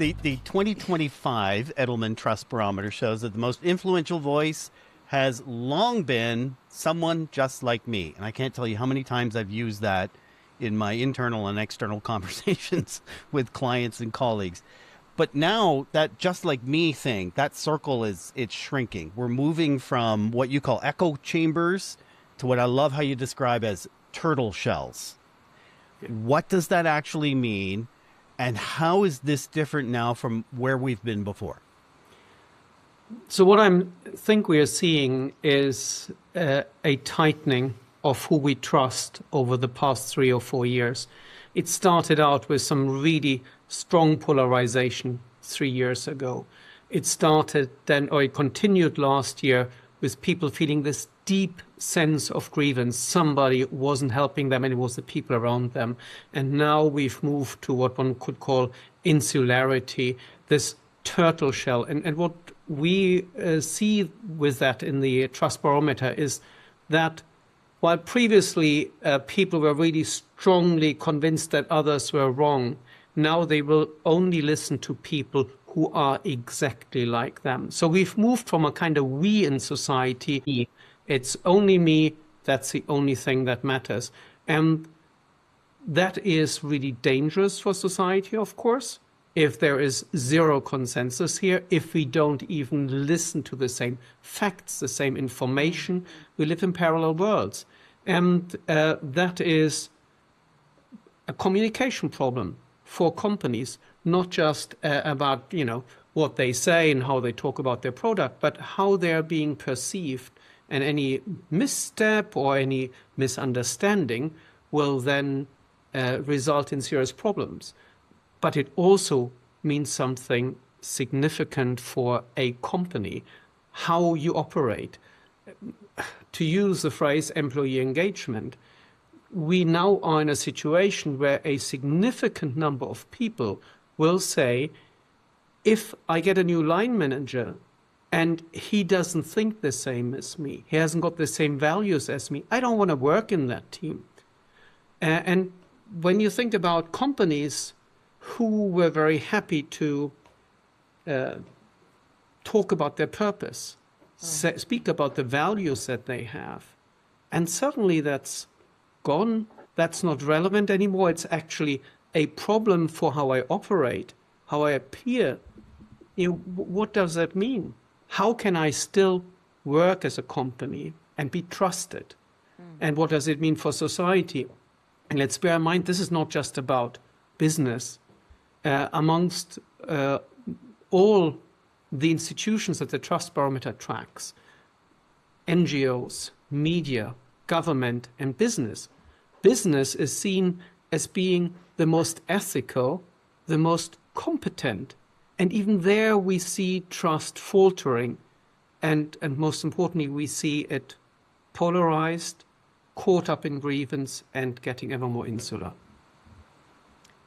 The 2025 Edelman Trust Barometer shows that the most influential voice has long been someone just like me. And I can't tell you how many times I've used that in my internal and external conversations with clients and colleagues. But now that just like me thing, that circle it's shrinking. We're moving from what you call echo chambers to what I love how you describe as turtle shells. What does that actually mean? And how is this different now from where we've been before? So what I think we are seeing is a tightening of who we trust over the past 3 or 4 years. It started out with some really strong polarization 3 years ago. It started then, or it continued last year, with people feeling this deep sense of grievance. Somebody wasn't helping them, and it was the people around them. And now we've moved to what one could call insularity, this turtle shell. And what we see with that in the Trust Barometer is that while previously people were really strongly convinced that others were wrong, now they will only listen to people who are exactly like them. So we've moved from a kind of we in society, it's only me, that's the only thing that matters. And that is really dangerous for society, of course, if there is zero consensus here, if we don't even listen to the same facts, the same information. We live in parallel worlds. And that is a communication problem for companies, not just about, what they say and how they talk about their product, but how they're being perceived. And any misstep or any misunderstanding will then result in serious problems. But it also means something significant for a company, how you operate. To use the phrase employee engagement, we now are in a situation where a significant number of people will say, if I get a new line manager and he doesn't think the same as me, he hasn't got the same values as me, I don't want to work in that team. And when you think about companies who were very happy to talk about their purpose, speak about the values that they have, and suddenly that's gone, that's not relevant anymore, it's actually a problem for how I operate, how I appear. What does that mean? How can I still work as a company and be trusted? And what does it mean for society? And let's bear in mind, this is not just about business. Amongst all the institutions that the Trust Barometer tracks, NGOs, media, government, and business is seen as being the most ethical, the most competent. And even there we see trust faltering. And most importantly, we see it polarized, caught up in grievance, and getting ever more insular.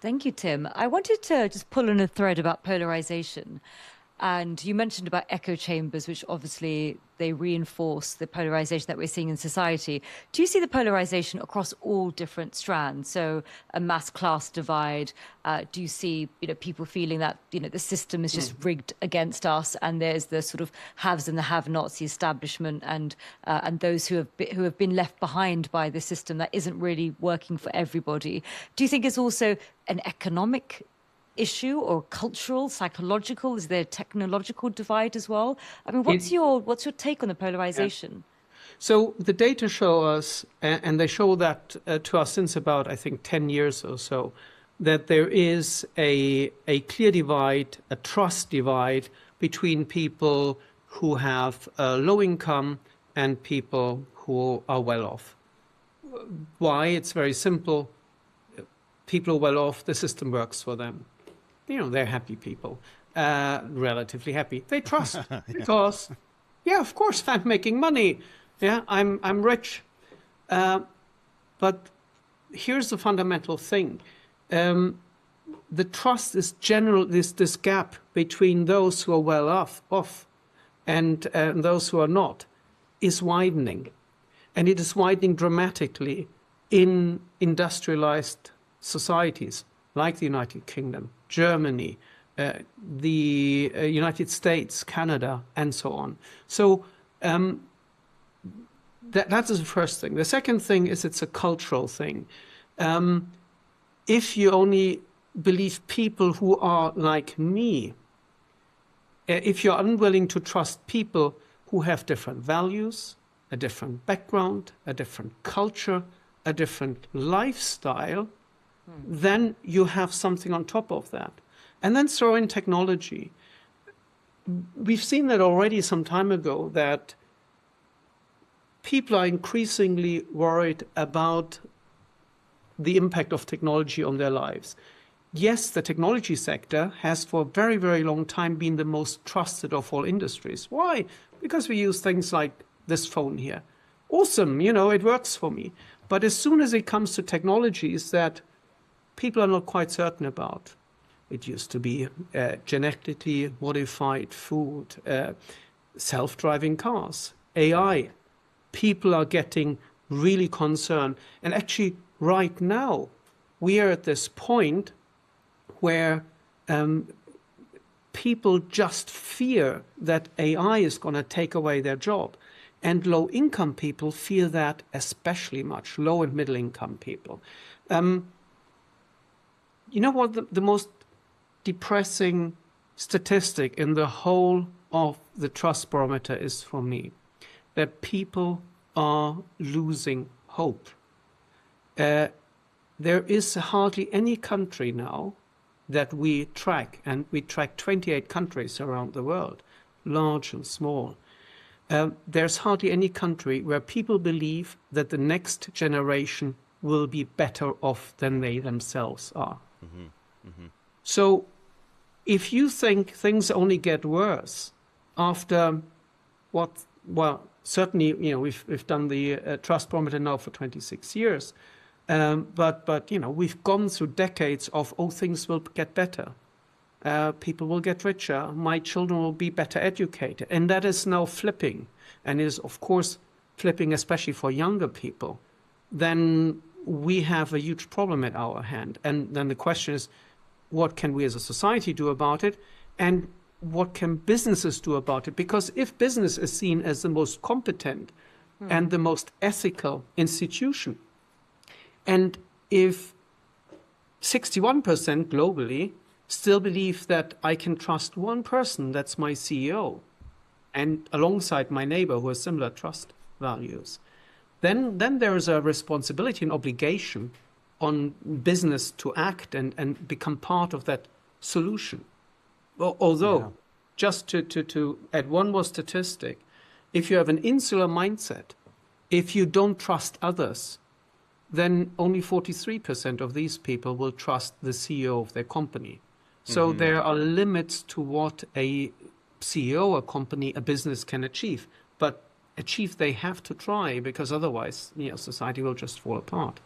Thank you, Tim. I wanted to just pull on a thread about polarization. And you mentioned about echo chambers, which obviously they reinforce the polarization that we're seeing in society. Do you see the polarization across all different strands? So a mass class divide. Do you see people feeling that the system is just rigged against us, and there's the sort of haves and the have-nots, the establishment, and those who have been left behind by the system that isn't really working for everybody? Do you think it's also an economic issue, or cultural, psychological? Is there a technological divide as well? I mean, what's your take on the polarization? Yeah. So the data show us, and they show that to us since about, I think, 10 years or so, that there is a clear divide, a trust divide between people who have low income and people who are well off. Why? It's very simple. People who are well off, the system works for them. They're happy people, relatively happy. They trust because, of course, I'm making money. Yeah, I'm rich. But here's the fundamental thing. The trust is general, this gap between those who are well off and those who are not is widening. And it is widening dramatically in industrialized societies like the United Kingdom, Germany, the United States, Canada, and so on. So that is the first thing. The second thing is it's a cultural thing. If you only believe people who are like me, if you're unwilling to trust people who have different values, a different background, a different culture, a different lifestyle, then you have something on top of that. And then throw in technology. We've seen that already some time ago, that people are increasingly worried about the impact of technology on their lives. Yes, the technology sector has for a very, very long time been the most trusted of all industries. Why? Because we use things like this phone here. Awesome, it works for me. But as soon as it comes to technologies that people are not quite certain about, it used to be genetically modified food, self-driving cars, AI. People are getting really concerned. And actually, right now, we are at this point where people just fear that AI is going to take away their job. And low-income people fear that especially much, low and middle-income people. You know what the most depressing statistic in the whole of the Trust Barometer is for me? That people are losing hope. There is hardly any country now that we track, and we track 28 countries around the world, large and small. There's hardly any country where people believe that the next generation will be better off than they themselves are. So if you think things only get worse after certainly, we've done the Trust Barometer now for 26 years, but we've gone through decades of, things will get better. People will get richer. My children will be better educated. And that is now flipping, and is, of course, flipping especially for younger people. Then we have a huge problem at our hand. And then the question is, what can we as a society do about it? And what can businesses do about it? Because if business is seen as the most competent and the most ethical institution, and if 61% globally still believe that I can trust one person, that's my CEO, and alongside my neighbor who has similar trust values, then there is a responsibility and obligation on business to act and become part of that solution. Although, just to add one more statistic, if you have an insular mindset, if you don't trust others, then only 43% of these people will trust the CEO of their company. So there are limits to what a CEO, a company, a business can achieve. But achieve they have to try, because otherwise, society will just fall apart.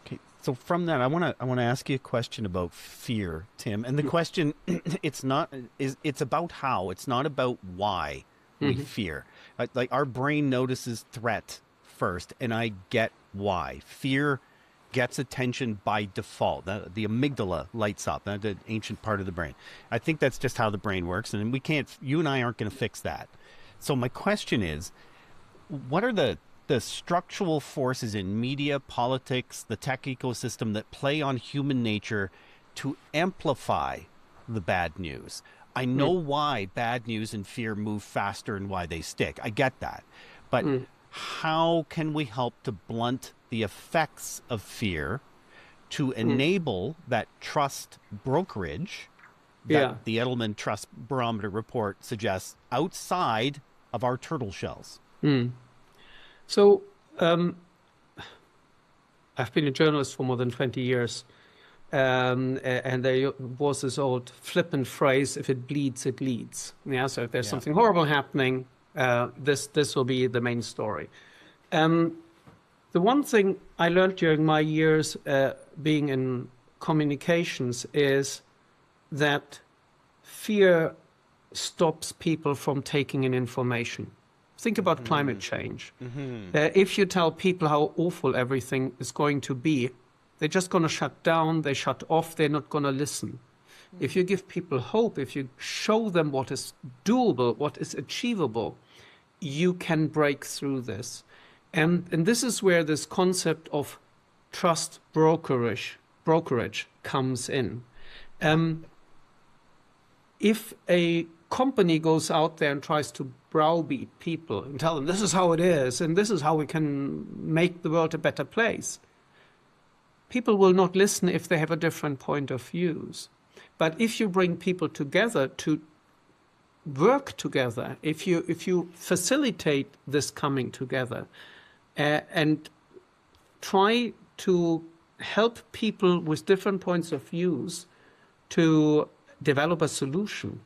Okay, so from that, I want to ask you a question about fear, Tim. And the question, it's about how. It's not about why we fear. Like our brain notices threat first, and I get why. Fear gets attention by default. The amygdala lights up, the ancient part of the brain. I think that's just how the brain works, and you and I aren't going to fix that. So my question is, what are the structural forces in media, politics, the tech ecosystem that play on human nature to amplify the bad news? I know why bad news and fear move faster and why they stick. I get that. But how can we help to blunt the effects of fear to enable that trust brokerage that the Edelman Trust Barometer report suggests outside of our turtle shells? So I've been a journalist for more than 20 years. And there was this old flippant phrase, if it bleeds, it leads. Yeah, so if there's something horrible happening, this will be the main story. The one thing I learned during my years being in communications is that fear stops people from taking in information. Think about climate change. If you tell people how awful everything is going to be, they're just going to shut down, they shut off, they're not going to listen. if you give people hope, if you show them what is doable, what is achievable, you can break through this. And this is where this concept of trust brokerage comes in. If a company goes out there and tries to browbeat people and tell them this is how it is and this is how we can make the world a better place, people will not listen if they have a different point of views. But if you bring people together to work together, if you facilitate this coming together and try to help people with different points of views to develop a solution,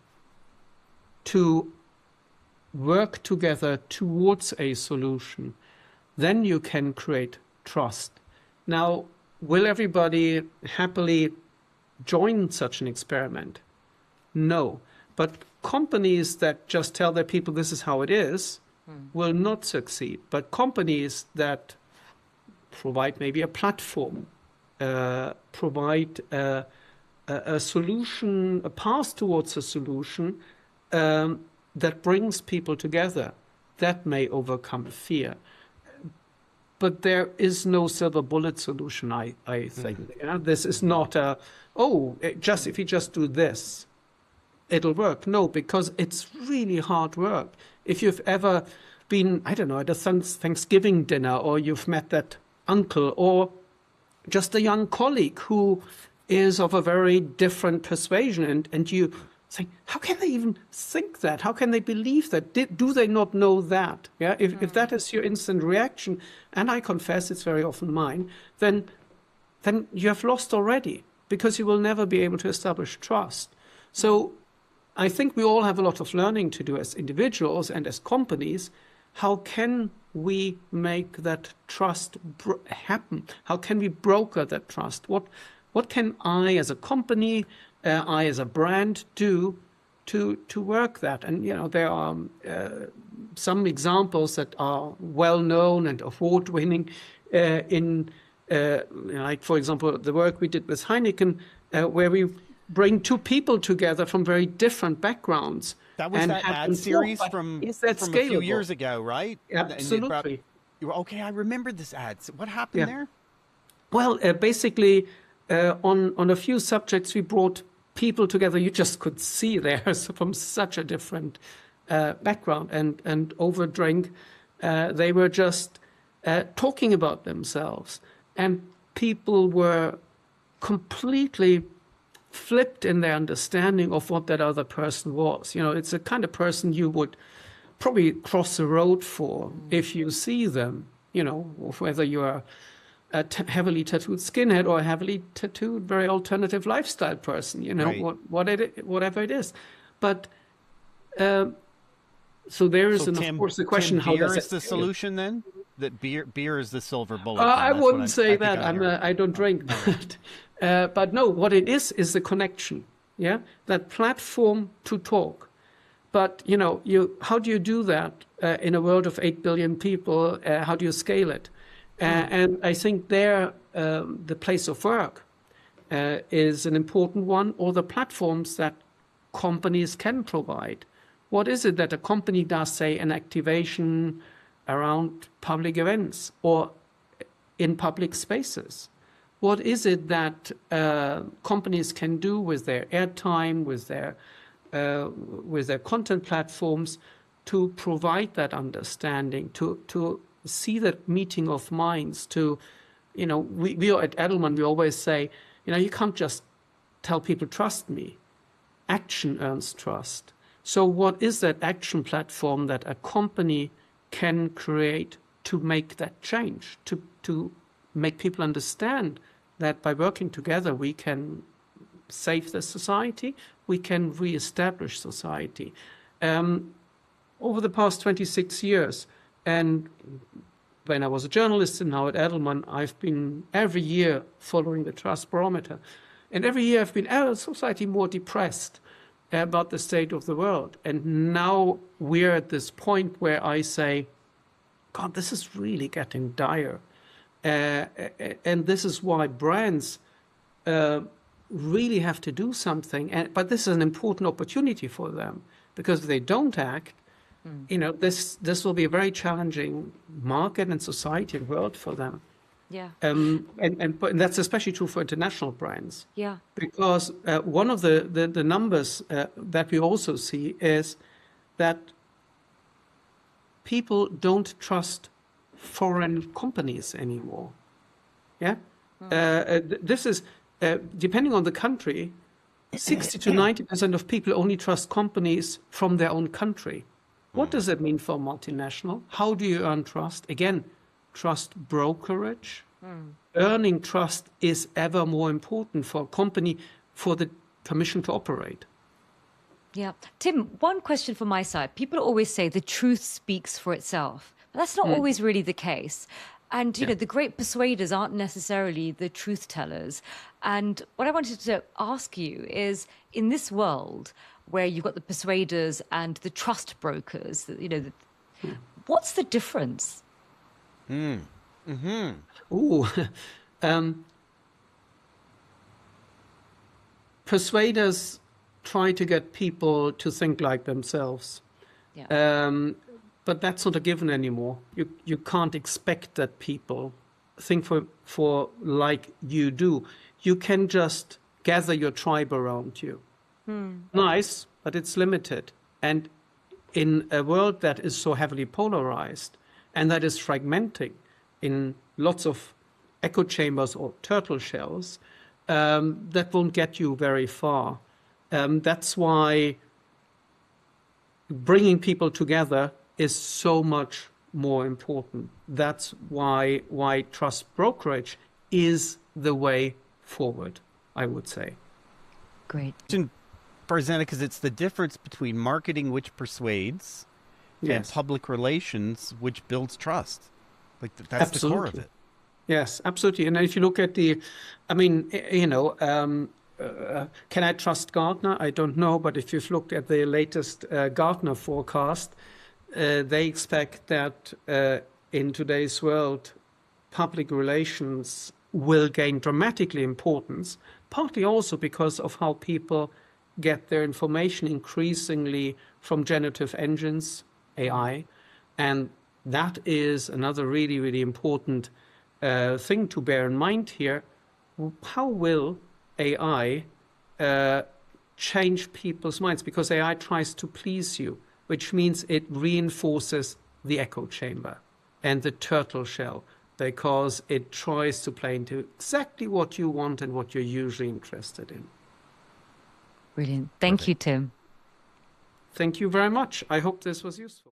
to work together towards a solution, then you can create trust. Now, will everybody happily join such an experiment? No. But companies that just tell their people this is how it is will not succeed. But companies that provide maybe a platform, provide a solution, a path towards a solution that brings people together, that may overcome fear. But there is no silver bullet solution, I think. This is not if you just do this, it'll work. No, because it's really hard work. If you've ever been, I don't know, at a Thanksgiving dinner, or you've met that uncle, or just a young colleague who is of a very different persuasion, and you think, how can they even think that? How can they believe that? Do they not know that? Yeah, if that is your instant reaction, and I confess it's very often mine, then you have lost already, because you will never be able to establish trust. So I think we all have a lot of learning to do as individuals and as companies. How can we make that trust happen? How can we broker that trust? What can I as a company, I as a brand do to work that? And there are some examples that are well known and award winning like, for example, the work we did with Heineken, where we bring two people together from very different backgrounds. That was that ad series from a few years ago, right? Absolutely. Okay, I remembered this ad. So what happened there? Well, basically, on a few subjects, we brought people together. You just could see there from such a different background. And over a drink, they were just talking about themselves. And people were completely flipped in their understanding of what that other person was. It's a kind of person you would probably cross the road for if you see them, whether you're a heavily tattooed skinhead or a heavily tattooed, very alternative lifestyle person, right. Whatever it is. But so there is, of course, the question: how does is the solution then? That beer is the silver bullet. I wouldn't say that. I don't drink. But no, what it is the connection. Yeah, that platform to talk. But how do you do that in a world of 8 billion people? How do you scale it? And I think there, the place of work is an important one, or the platforms that companies can provide. What is it that a company does, say, an activation around public events or in public spaces? What is it that companies can do with their airtime, with their content platforms, to provide that understanding, to see that meeting of minds? We are at Edelman, we always say, you can't just tell people, trust me. Action earns trust. So what is that action platform that a company can create to make that change, to make people understand that by working together we can save the society, we can re-establish society. Over the past 26 years, and when I was a journalist and now at Edelman, I've been every year following the Trust Barometer. And every year I've been society more depressed about the state of the world. And now we're at this point where I say, God, this is really getting dire. And this is why brands really have to do something. But this is an important opportunity for them, because if they don't act, this will be a very challenging market and society and world for them. Yeah. And that's especially true for international brands. Yeah. Because one of the numbers that we also see is that people don't trust foreign companies anymore. Yeah. This is, depending on the country, 60 to 90% of people only trust companies from their own country. What does that mean for a multinational? How do you earn trust? Again, trust brokerage. Earning trust is ever more important for a company for the permission to operate. Yeah. Tim, one question from my side. People always say the truth speaks for itself. But that's not always really the case. And, the great persuaders aren't necessarily the truth tellers. And what I wanted to ask you is, in this world where you've got the persuaders and the trust brokers, what's the difference? Persuaders try to get people to think like themselves. Yeah. But that's not a given anymore. You can't expect that people think for like you do. You can just gather your tribe around you. Nice, but it's limited. And in a world that is so heavily polarized and that is fragmenting in lots of echo chambers or turtle shells, that won't get you very far. That's why bringing people together is so much more important. That's why trust brokerage is the way forward, I would say. Great. Farzana, because it's the difference between marketing, which persuades, and public relations, which builds trust. Like that's the core of it. Yes, absolutely. And if you look at can I trust Gartner? I don't know, but if you've looked at the latest Gartner forecast, they expect that in today's world, public relations will gain dramatically importance, partly also because of how people get their information increasingly from generative engines, AI, and that is another really, really important thing to bear in mind here. How will AI change people's minds? Because AI tries to please you, which means it reinforces the echo chamber and the turtle shell, because it tries to play into exactly what you want and what you're usually interested in. Brilliant. Thank you, Tim. Thank you very much. I hope this was useful.